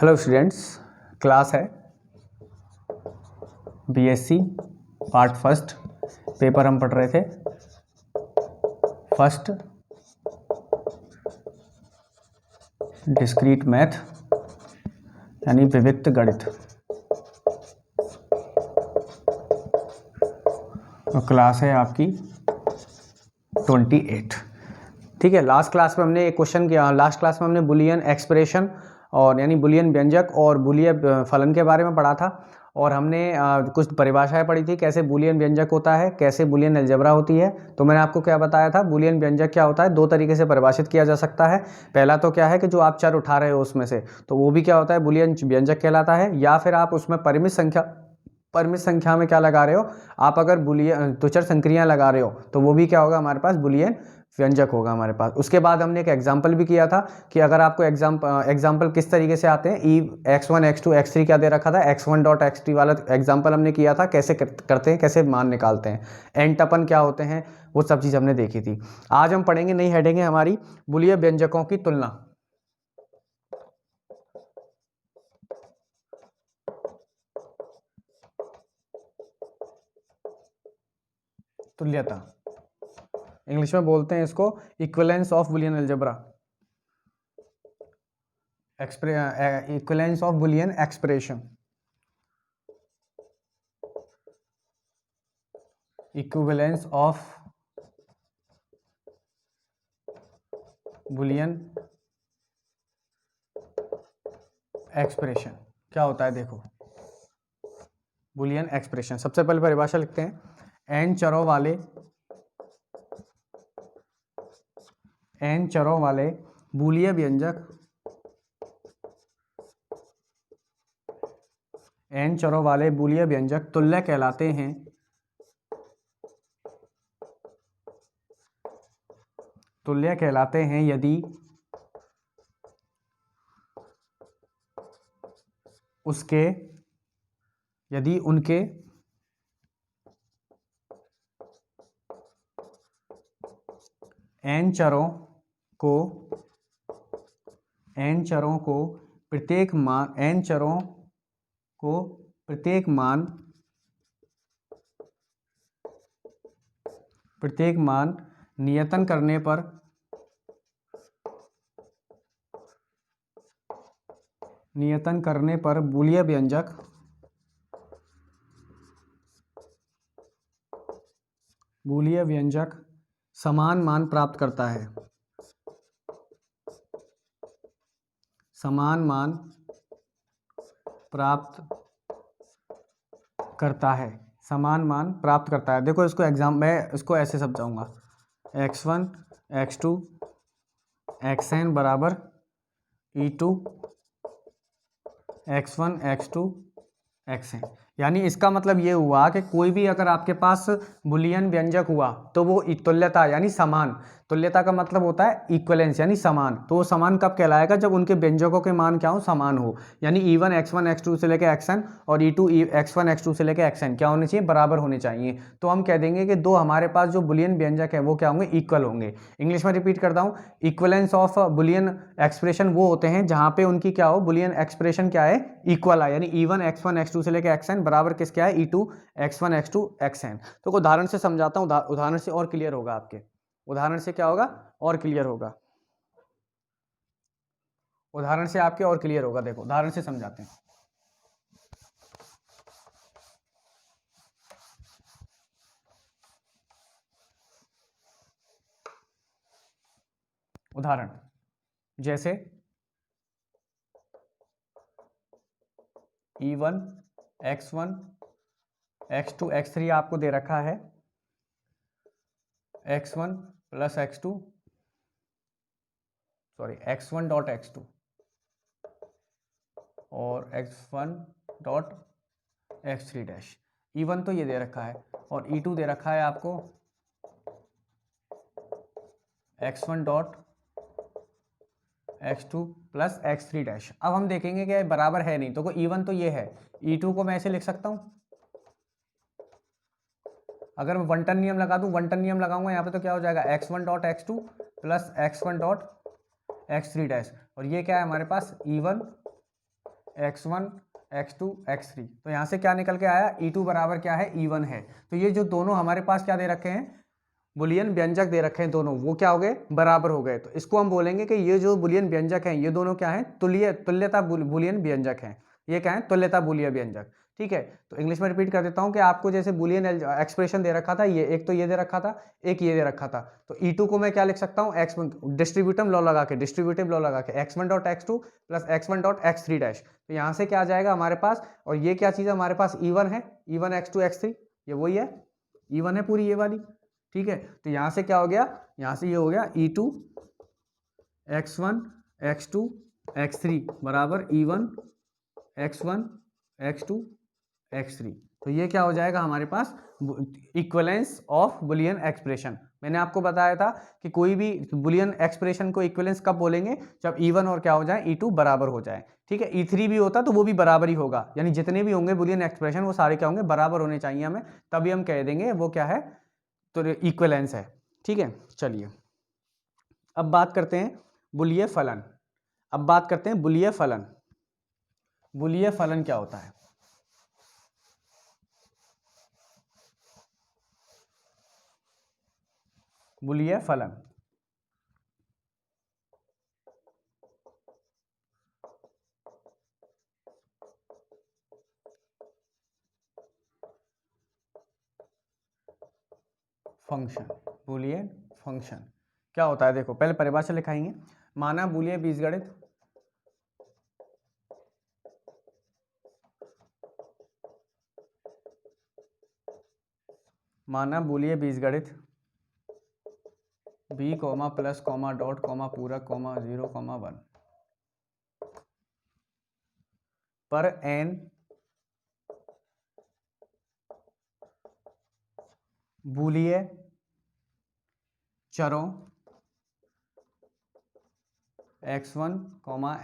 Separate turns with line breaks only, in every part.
Hello students, class है BSc part first. Paper हम पढ़ रहे थे फर्स्ट डिस्क्रीट मैथ यानी विविक्त गणित। और क्लास है आपकी 28। ठीक है। लास्ट क्लास में हमने एक क्वेश्चन किया, लास्ट क्लास में हमने बुलियन एक्सप्रेशन और यानी बुलियन व्यंजक और बुलियन फलन के बारे में पढ़ा था। और हमने कुछ परिभाषाएं पढ़ी थी, कैसे बुलियन व्यंजक होता है, कैसे बुलियन अलजेब्रा होती है। तो मैंने आपको क्या बताया था, बुलियन व्यंजक क्या होता है, दो तरीके से परिभाषित किया जा सकता है। पहला तो क्या है कि जो आप चर उठा रहे हो उसमें से, तो वो भी क्या होता है, बुलियन व्यंजक कहलाता है। या फिर आप उसमें परिमित संख्या में क्या लगा रहे हो, आप अगर बुलियन तुचर संक्रियाएं लगा रहे हो तो वो भी क्या होगा, हमारे पास बुलियन व्यंजक होगा हमारे पास। उसके बाद हमने एक एग्जाम्पल भी किया था कि अगर आपको एग्जाम्पल किस तरीके से आते हैं, x1 x2 x3 क्या दे रखा था, x1 डॉट x3 वाला एग्जाम्पल हमने किया था, कैसे करते हैं, कैसे मान निकालते हैं, एन टपन क्या होते हैं, वो सब चीज़ हमने देखी थी। आज हम पढ़ेंगे, नई हेडिंग है हमारी, बुलियन व्यंजकों की तुलना। तुल्यता इंग्लिश में बोलते हैं इसको equivalence of Boolean algebra, equivalence of Boolean expression, equivalence of Boolean expression क्या होता है। देखो, बुलियन एक्सप्रेशन सबसे पहले परिभाषा लिखते हैं, n चरों वाले बुलियन व्यंजक, n चरों वाले बुलियन व्यंजक तुल्य कहलाते हैं, तुल्य कहलाते हैं यदि उनके n चरों को प्रत्येक मान नियतन करने पर बुलियन व्यंजक समान मान प्राप्त करता है, समान मान प्राप्त करता है। देखो इसको मैं इसको ऐसे समझाऊंगा, x1 x2 xn बराबर e2 x1 x2 xn। यानी इसका मतलब ये हुआ कि कोई भी अगर आपके पास बुलियन व्यंजक हुआ तो वो तुल्यता यानी समान, तुल्यता का मतलब होता है इक्वलेंस यानी समान। तो वो समान कब कहलाएगा, जब उनके व्यंजकों के मान क्या हो, समान हो। यानी E1 x1 x2 से लेकर xn और E2 x1 x2 से लेकर xn क्या होने चाहिए, बराबर होने चाहिए। तो हम कह देंगे कि दो हमारे पास जो बुलियन व्यंजक है वो क्या होंगे, इक्वल होंगे। इंग्लिश में रिपीट करता हूँ, इक्वलेंस ऑफ बुलियन एक्सप्रेशन वो होते हैं जहां पे उनकी क्या हो, बुलियन एक्सप्रेशन क्या है, इक्वल है। यानी E1 x1 x2 से लेकर xn बराबर किस क्या है, E2 x1 x2 xn। तो उदाहरण से समझाता हूँ, उदाहरण से और क्लियर होगा आपके, उदाहरण से क्या होगा और क्लियर होगा, उदाहरण से आपके और क्लियर होगा। देखो उदाहरण से समझाते हैं। उदाहरण जैसे E1 x1 x2 x3 आपको दे रखा है, x1 plus x2 x1 dot x2 और x1 dot x3 dash. E1 तो ये दे रखा है और E2 दे रखा है आपको x1 dot x2 plus x3 dash. अब हम देखेंगे कि बराबर है नहीं, तो E1 तो ये है, E2 को मैं ऐसे लिख सकता हूँ, अगर मैं वन टन नियम लगा दूं, वन टन नियम लगाऊंगा यहाँ पे तो क्या हो जाएगा, x1 dot x2 plus x1 dot x3 dash. और ये क्या है हमारे पास, E1 x1 x2 x3। तो यहाँ से क्या निकल के आया, E2 बराबर क्या है, E1 है। तो ये जो दोनों हमारे पास क्या दे रखे हैं, बुलियन व्यंजक दे रखे हैं दोनों, वो क्या हो गए, बराबर हो गए। तो इसको हम बोलेंगे कि ये जो बुलियन व्यंजक हैं ये दोनों क्या हैं, तुल्यता बुलियन व्यंजक हैं। ये क्या है, तुल्यता बुलियन व्यंजक। ठीक है, तो इंग्लिश में रिपीट कर देता हूं कि आपको जैसे बुलियन एक्सप्रेशन दे रखा था, ये एक तो ये दे रखा था, एक ये दे रखा था। तो E2 को मैं क्या लिख सकता हूं, एक्स डिस्ट्रीब्यूटिव लॉ लगा के, x1 dot x2 plus x1 dot x3 dash. तो यहां से क्या आ जाएगा हमारे पास, और ये क्या चीज है हमारे पास, E1 है, E1 x2 x3, ये वही है, E1 है पूरी ये वाली। ठीक है, तो यहां से क्या हो गया, यहां से ये हो गया E2 x1 x2 x3 बराबर E1 x1 x2 x3। तो ये क्या हो जाएगा हमारे पास, इक्विवेलेंस ऑफ बुलियन एक्सप्रेशन। मैंने आपको बताया था कि कोई भी बुलियन एक्सप्रेशन को इक्विवेलेंस कब बोलेंगे, जब E1 और क्या हो जाए, E2 बराबर हो जाए। ठीक है, E3 भी होता तो वो भी बराबर ही होगा, यानी जितने भी होंगे बुलियन एक्सप्रेशन वो सारे क्या होंगे, बराबर होने चाहिए हमें, तभी हम कह देंगे वो क्या है, तो इक्विवेलेंस है। ठीक है, चलिए अब बात करते हैं बुलिय फलन। अब बात करते हैं बुलिय फलन। बुलिय फलन क्या होता है, बुलिय फलन। फंक्शन, बुलियन फंक्शन क्या होता है, देखो पहले परिभाषा लिखाएंगे। माना बुलिय बीजगणित, माना बुलिय बीजगणित b comma plus comma dot comma पूरक कॉमा 0 कॉमा 1 पर n बुलिय चरों x1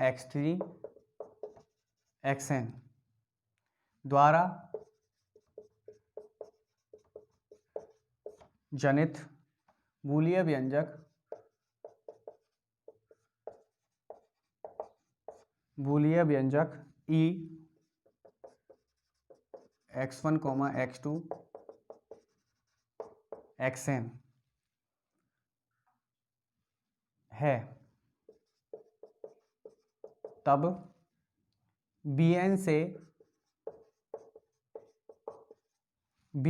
x3 xn द्वारा जनित बुलिय व्यंजक, बुलिय व्यंजक e x1 x2 xn है, तब bn से b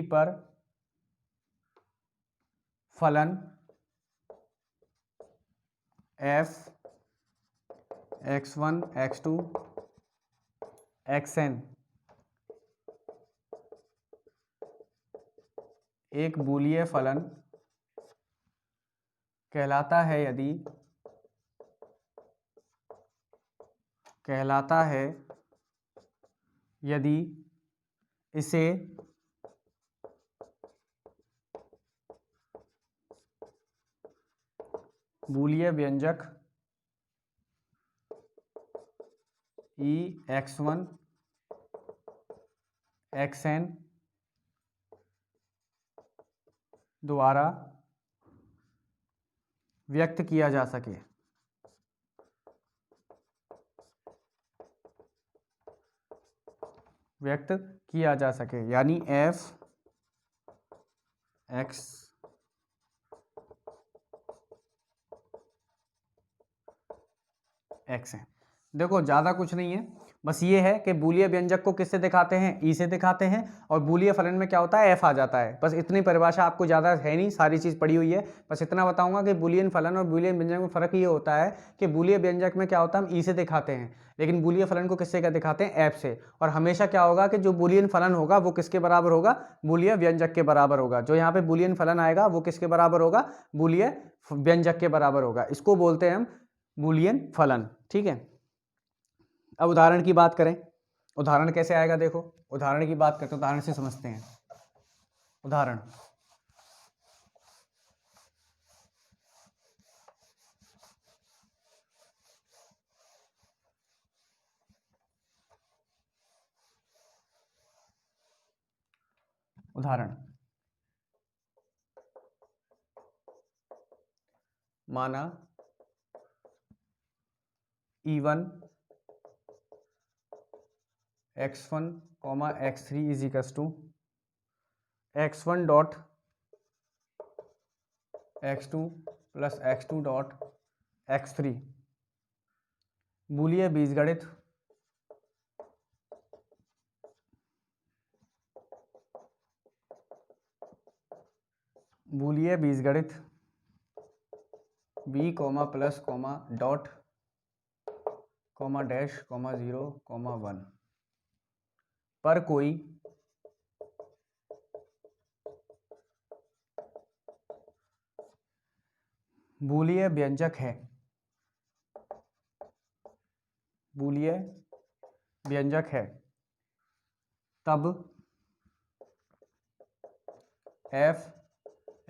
पर फलन f x1 x2 xn एक बूलिय फलन कहलाता है यदि इसे बूलिय व्यंजक e x1 xn द्वारा व्यक्त किया जा सके। यानी f x है। देखो ज़्यादा कुछ नहीं है, बस ये है कि बूलिय व्यंजक को किससे दिखाते हैं, ई से दिखाते हैं, और बूलिय फलन में क्या होता है, एफ आ जाता है। बस इतनी परिभाषा, आपको ज़्यादा है नहीं, सारी चीज़ पड़ी हुई है। बस इतना बताऊंगा कि बूलियन फलन और बूलियन व्यंजक में फ़र्क ये होता है कि बूलिय व्यंजक में क्या होता है, हम ई से दिखाते हैं, लेकिन बूलिय फलन को किससे क्या दिखाते हैं, एफ से। और हमेशा क्या होगा कि जो बूलियन फलन होगा वो किसके बराबर होगा, बूलिय व्यंजक के बराबर होगा। जो यहाँ पे बूलियन फलन आएगा वो किसके बराबर होगा, बूलिय व्यंजक के बराबर होगा। इसको बोलते हैं हम बूलियन फलन। ठीक है, अब उदाहरण की बात करें। उदाहरण कैसे आएगा, देखो उदाहरण की बात करते हैं, उदाहरण से समझते हैं। उदाहरण, उदाहरण माना E1 x1 comma x3 is equals to x1 dot x2 plus x2 dot x3। Boolean बीजगणित बूलियन बीजगणित b comma plus comma dot comma dash comma 0 comma 1 पर कोई बूलियन व्यंजक है, बूलियन व्यंजक है, तब f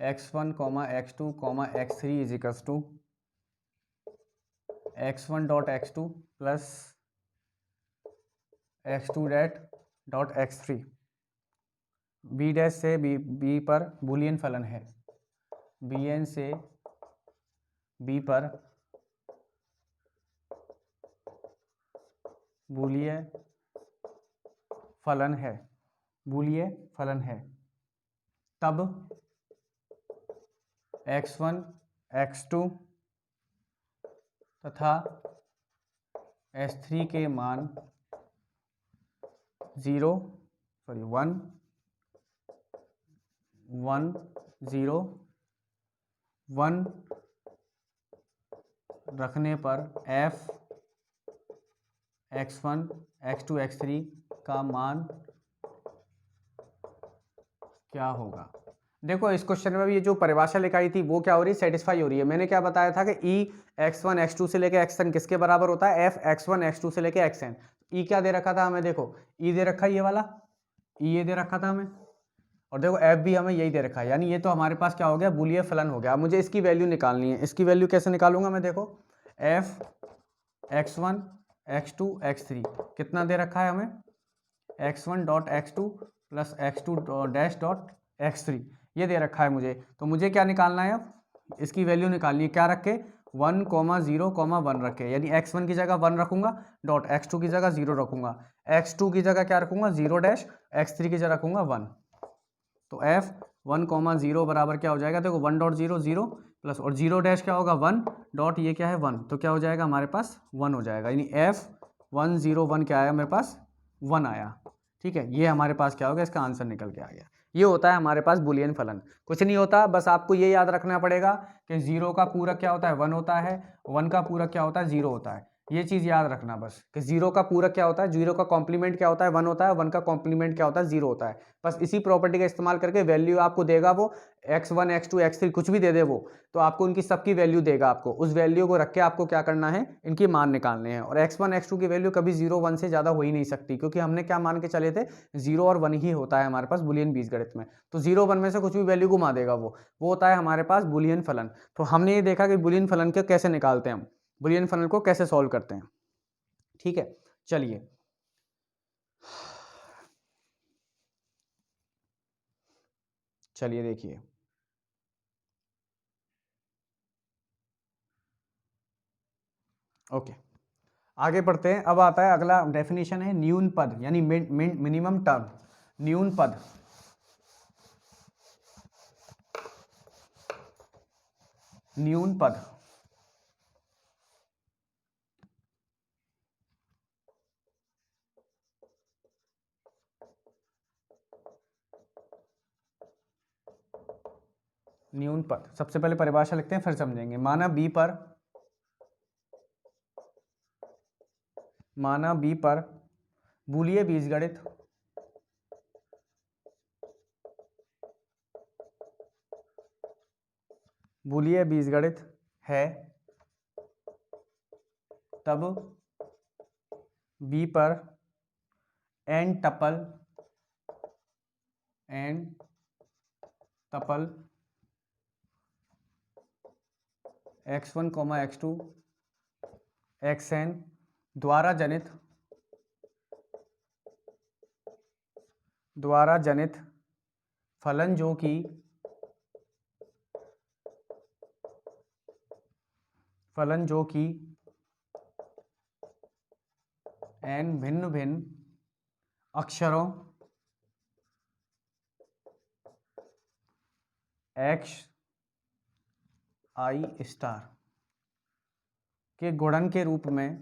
x1 x2 x3 is equals to x1 dot x2 plus x2 dot x3। b dash से b पर बूलियन फलन है, bn से b पर बूलियन फलन है, बूलियन फलन है, तब x1 x2 तथा s3 के मान 1 1 0 1 रखने पर f x1 x2 x3 का मान क्या होगा। देखो इस क्वेश्चन में भी ये जो परिभाषा लिखाई थी वो क्या हो रही है, सेटिस्फाई हो रही है। मैंने क्या बताया था कि e x1 x2 से लेके xn किसके बराबर होता है, f x1 x2 से लेके xn। e क्या दे रखा था हमें, देखो e दे रखा है ये वाला, e ये दे रखा था हमें, और देखो f भी हमें यही दे रखा है, यानी ये तो हमारे पास क्या हो गया, बूलियन फलन हो गया। अब मुझे इसकी वैल्यू निकालनी है, इसकी वैल्यू कैसे निकालूंगा मैं, देखो f x1 x2 x3 कितना दे रखा है हमें, x1 dot x2 plus x2 dash dot x3 ये दे रखा है मुझे। तो मुझे क्या निकालना है, इसकी वैल्यू निकालनी है, क्या रखे 1 0 1 रखे, यानी x1 की जगह 1 रखूंगा डॉट x2 की जगह 0 रखूंगा, x2 की जगह क्या रखूंगा 0 डैश, x3 की जगह रखूंगा 1। तो f 1 0 बराबर क्या हो जाएगा, देखो 1 डॉट 0 0 प्लस और 0 डैश क्या होगा 1 डॉट ये क्या है 1, तो क्या हो जाएगा हमारे पास 1 हो जाएगा, यानी f 1 0 1 क्या आया मेरे पास 1 आया। ठीक है, ये हमारे पास क्या हो गया, इसका आंसर निकल के आ गया। ये होता है हमारे पास बूलियन फलन, कुछ नहीं होता, बस आपको ये याद रखना पड़ेगा कि 0 का पूरक क्या होता है 1 होता है, 1 का पूरक क्या होता है 0 होता है। ये चीज याद रखना बस कि 0 का पूरक क्या होता है, 0 का कॉम्प्लीमेंट क्या होता है 1 होता है, 1 का कॉम्प्लीमेंट क्या होता है 0 होता है। बस इसी प्रॉपर्टी का इस्तेमाल करके वैल्यू आपको देगा वो x1 x2 x3 कुछ भी दे दे वो, तो आपको उनकी सबकी वैल्यू देगा, आपको उस वैल्यू को रख के आपको क्या करना है, इनकी मान निकालने हैं। और x1 x2 की वैल्यू कभी 0 1 से ज्यादा हो ही नहीं सकती, क्योंकि हमने क्या मान के चले थे 0 और 1 ही होता है हमारे पास बूलियन बीजगणित में। तो 0 1 में से कुछ भी वैल्यू घुमा देगा वो होता है हमारे पास बूलियन फलन। तो हमने ये देखा कि बूलियन फलन के कैसे निकालते हैं हम, बूलियन फलन को कैसे सॉल्व करते हैं। ठीक है, चलिए चलिए देखिए, ओके आगे बढ़ते हैं। अब आता है अगला डेफिनेशन है न्यून पद, यानी मिनिमम टर्म। न्यून पद, न्यून पद न्यून पद, सबसे पहले परिभाषा लिखते हैं फिर समझेंगे। माना बी पर बूलियन बीजगणित बूलियन बीजगणित है, तब बी पर N tuple x1 x2 xn द्वारा जनित फलन जो कि n भिन्न भिन्न अक्षरों x i स्टार के गुणन के रूप में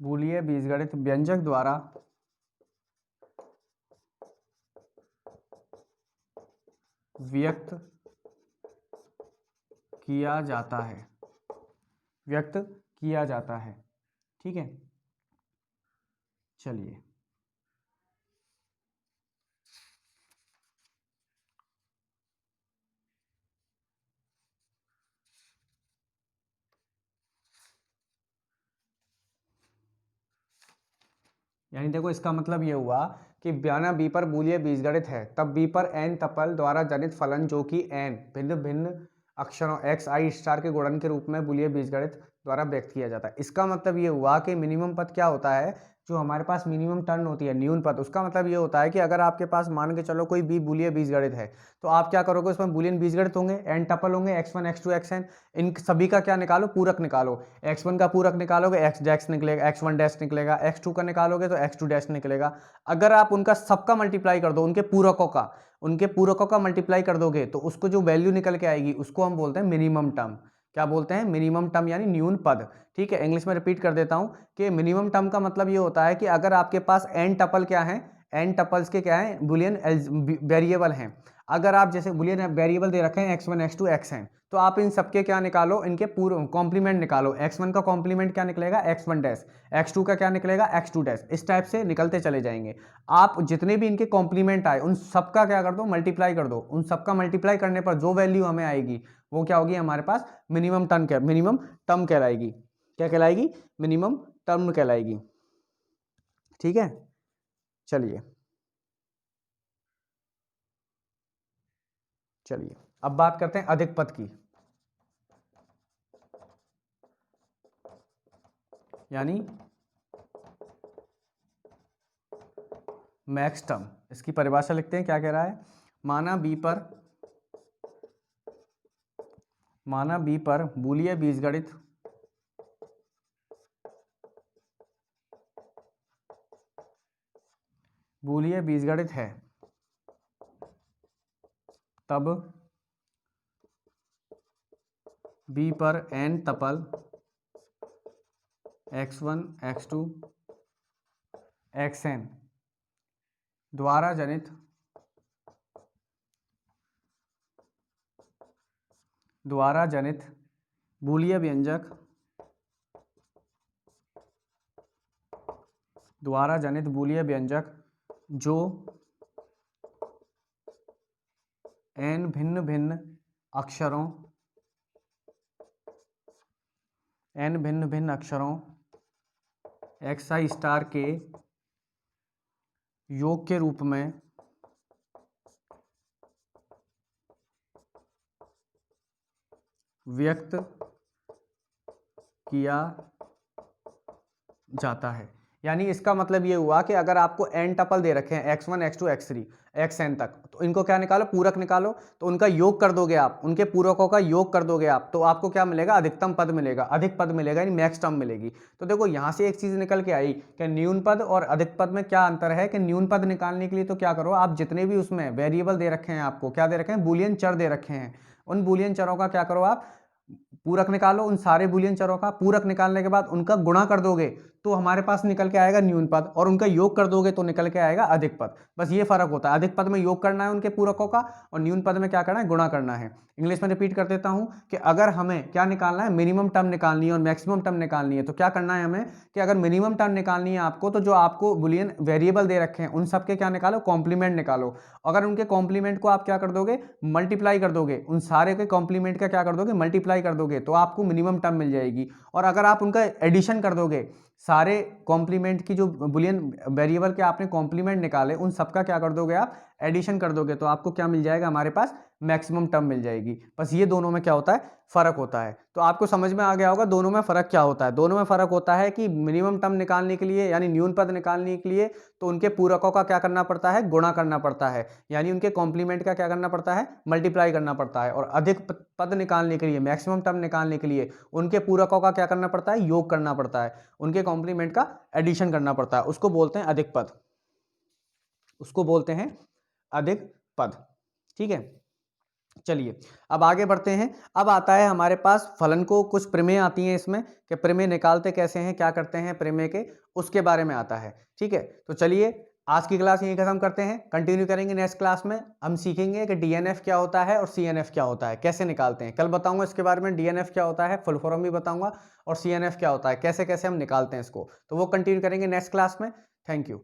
बूलियन बीजगणित व्यंजक द्वारा व्यक्त किया जाता है। ठीक है, चलिए यानी देखो इसका मतलब ये हुआ कि बयाना बी पर बूलिय बीजगणित है, तब बी पर n टपल द्वारा जनित फलन जो कि n भिन्न भिन्न अक्षरों x i स्टार के गुणन के रूप में बूलिय बीजगणित द्वारा व्यक्त किया जाता है। इसका मतलब ये हुआ कि मिनिमम पद क्या होता है, जो हमारे पास मिनिमम टर्म होती है न्यून पद, उसका मतलब ये होता है कि अगर आपके पास मान के चलो कोई बूलिय बीजगणित है तो आप क्या करोगे, उसमें बूलियन बीजगणित होंगे, n टपल होंगे x1 x2 xn, इन सभी का क्या निकालो, पूरक निकालो। x1 का पूरक निकालोगे x डैश निकलेगा, x1 डैश निकलेगा, x2 का निकालोगे तो x2 डैश निकलेगा। अगर आप उनका सबका मल्टीप्लाई कर दो, उनके पूरकों का मल्टीप्लाई कर दोगे तो उसको जो वैल्यू निकल के आएगी उसको हम बोलते हैं मिनिमम टर्म। क्या बोलते हैं, मिनिमम टर्म यानी न्यून पद। ठीक है, इंग्लिश में रिपीट कर देता हूं कि मिनिमम टर्म का मतलब ये होता है कि अगर आपके पास n टपल क्या है, n टपल्स के क्या है, बुलियन वेरिएबल हैं। अगर आप जैसे बुलियन वेरिएबल दे रखे हैं x1 x2 xn, तो आप इन सबके क्या निकालो, इनके पूरे कॉम्प्लीमेंट निकालो। x1 का कॉम्प्लीमेंट क्या निकलेगा, x1 डैश, x2 का क्या निकलेगा, x2 डैश, इस टाइप से निकलते चले जाएंगे। आप जितने भी इनके कॉम्प्लीमेंट आए उन सबका क्या कर दो, मल्टीप्लाई कर दो। उन सबका मल्टीप्लाई करने पर जो वैल्यू हमें आएगी वो क्या होगी, हमारे पास मिनिमम टर्म कहलाएगी। क्या कहलाएगी, मिनिमम टर्म कहलाएगी। ठीक है, चलिए अब बात करते हैं अधिक पद की, यानी मैक्स टर्म। इसकी परिभाषा लिखते हैं, क्या कह रहा है, माना बी पर बूलिय बीजगणित है, तब बी पर n tuple x1 x2 xn द्वारा जनित बूलिय व्यंजक जो n भिन्न भिन्न अक्षरों xi स्टार के योग के रूप में व्यक्त किया जाता है। यानी इसका मतलब ये हुआ कि अगर आपको n टपल दे रखे हैं x1 x2 x3 xn तक, तो इनको क्या निकालो, पूरक निकालो। तो उनका योग कर दोगे आप, उनके पूरकों का योग कर दोगे आप, तो आपको क्या मिलेगा, अधिकतम पद मिलेगा, अधिक पद मिलेगा, यानी मैक्स टर्म मिलेगी। तो देखो यहां से एक चीज निकल के आई कि न्यून पद और अधिक पद में क्या अंतर है, कि न्यून पद निकालने के लिए तो क्या करो, आप जितने भी उसमें वेरिएबल दे रखे हैं, आपको क्या दे रखे हैं, बूलियन चर दे रखे हैं, उन बूलियन चरों का क्या करो, आप पूरक निकालो। उन सारे बूलियन चरों का पूरक निकालने के बाद उनका गुणा कर दोगे तो हमारे पास निकल के आएगा न्यून पद, और उनका योग कर दोगे तो निकल के आएगा अधिक पद। बस ये फर्क होता है, अधिक पद में योग करना है उनके पूरकों का, और न्यून पद में क्या करना है, गुणा करना है। इंग्लिश में रिपीट कर देता हूं कि अगर हमें क्या निकालना है, मिनिमम टर्म निकालनी है और मैक्सिमम टर्म निकालनी है, तो क्या करना है हमें, कि अगर मिनिमम टर्म निकालनी है आपको, तो जो आपको बुलियन वेरिएबल दे रखे हैं उन सबके क्या निकालो, कॉम्प्लीमेंट निकालो। अगर उनके कॉम्प्लीमेंट को आप क्या कर दोगे, मल्टीप्लाई कर दोगे, उन सारे के कॉम्प्लीमेंट का क्या कर दोगे, मल्टीप्लाई कर दोगे, तो आपको मिनिमम टर्म मिल जाएगी। और अगर आप उनका एडिशन कर दोगे, सारे कॉम्प्लीमेंट की जो बुलियन वेरिएबल के आपने कॉम्प्लीमेंट निकाले उन सबका क्या कर दोगे आप, एडिशन कर दोगे, तो आपको क्या मिल जाएगा, हमारे पास मैक्सिमम टर्म मिल जाएगी। बस ये दोनों में क्या होता है, फर्क होता है। तो आपको समझ में आ गया होगा दोनों में फर्क क्या होता है। दोनों में फर्क होता है कि मिनिमम टर्म निकालने के लिए यानी न्यून पद निकालने के लिए तो उनके पूरकों का क्या करना पड़ता है, गुणा करना पड़ता है, यानी उनके कॉम्प्लीमेंट का क्या करना पड़ता है, मल्टीप्लाई करना पड़ता है। और अधिक पद निकालने के लिए, मैक्सिमम टर्म निकालने के लिए उनके पूरकों का क्या करना पड़ता है, योग करना पड़ता है, उनके कॉम्प्लीमेंट का एडिशन करना पड़ता है। उसको बोलते हैं अधिक पद, उसको बोलते हैं अधिक पद। ठीक है, चलिए अब आगे बढ़ते हैं। अब आता है हमारे पास फलन को कुछ प्रमेय आती हैं इसमें, कि प्रमेय निकालते कैसे हैं, क्या करते हैं प्रमेय के, उसके बारे में आता है। ठीक है, तो चलिए आज की क्लास यहीं खत्म करते हैं, कंटिन्यू करेंगे नेक्स्ट क्लास में। हम सीखेंगे कि डीएनएफ क्या होता है और सीएनएफ क्या होता है, कैसे निकालते हैं। कल बताऊंगा इसके बारे में, डीएनएफ क्या होता है फुल फॉर्म भी बताऊंगा, और सीएनएफ क्या होता है, कैसे कैसे हम निकालते हैं इसको। तो वो कंटिन्यू करेंगे नेक्स्ट क्लास में। Thank you.